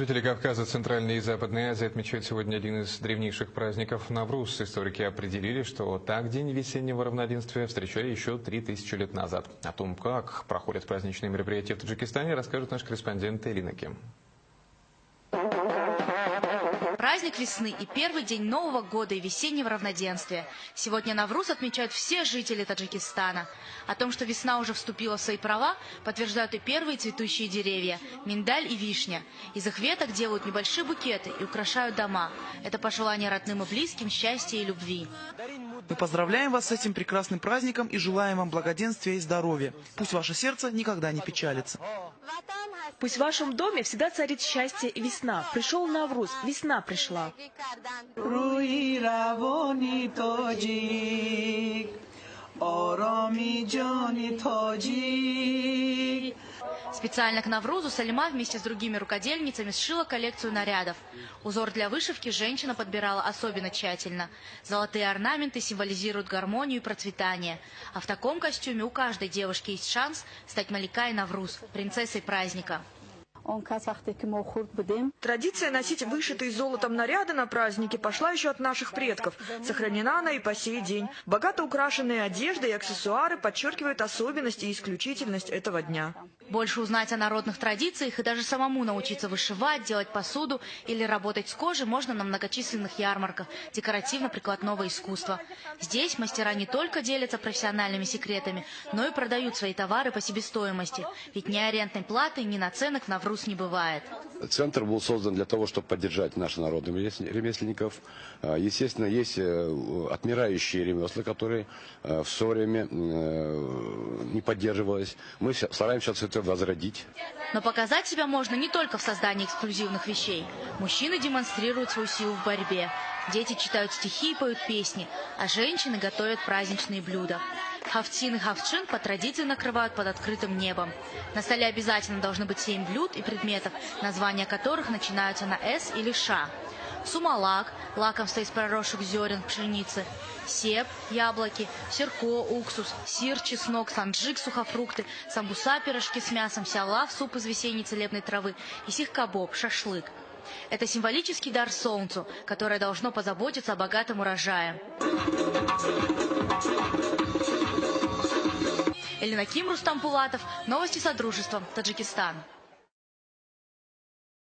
Жители Кавказа, Центральной и Западной Азии отмечают сегодня один из древнейших праздников Навруз. Историки определили, что так День весеннего равноденствия встречали еще 3000 лет назад. О том, как проходят праздничные мероприятия в Таджикистане, расскажет наш корреспондент Элина Ким. Праздник весны и первый день Нового года и весеннего равноденствия. Сегодня Навруз отмечают все жители Таджикистана. О том, что весна уже вступила в свои права, подтверждают и первые цветущие деревья – миндаль и вишня. Из их веток делают небольшие букеты и украшают дома. Это пожелание родным и близким счастья и любви. Мы поздравляем вас с этим прекрасным праздником и желаем вам благоденствия и здоровья. Пусть ваше сердце никогда не печалится. Пусть в вашем доме всегда царит счастье и весна. Пришел Навруз, весна пришла. Специально к Наврузу Салима вместе с другими рукодельницами сшила коллекцию нарядов. Узор для вышивки женщина подбирала особенно тщательно. Золотые орнаменты символизируют гармонию и процветание. А в таком костюме у каждой девушки есть шанс стать Маликой Навруз, принцессой праздника. Традиция носить вышитые золотом наряды на праздники пошла еще от наших предков. Сохранена она и по сей день. Богато украшенные одежды и аксессуары подчеркивают особенность и исключительность этого дня. Больше узнать о народных традициях и даже самому научиться вышивать, делать посуду или работать с кожей можно на многочисленных ярмарках декоративно-прикладного искусства. Здесь мастера не только делятся профессиональными секретами, но и продают свои товары по себестоимости. Ведь ни арендной платы, ни наценок в Навруз не бывает. Центр был создан для того, чтобы поддержать наших народных ремесленников. Естественно, есть отмирающие ремесла, которые в свое время не поддерживались. Мы стараемся все это возродить. Но показать себя можно не только в создании эксклюзивных вещей. Мужчины демонстрируют свою силу в борьбе. Дети читают стихи и поют песни, а женщины готовят праздничные блюда. Хавцин и хавчин по традиции накрывают под открытым небом. На столе обязательно должны быть 7 блюд и предметов, названия которых начинаются на «с» или «ша». Сумалак – лакомство из проросших зерен пшеницы, сеп – яблоки, сирко – уксус, сир, чеснок, санджик – сухофрукты, самбуса – пирожки с мясом, сялав – суп из весенней целебной травы и сих-кабоб – шашлык. Это символический дар солнцу, которое должно позаботиться о богатом урожае. Элина Ким, Рустам Пулатов. Новости Содружества. Таджикистан.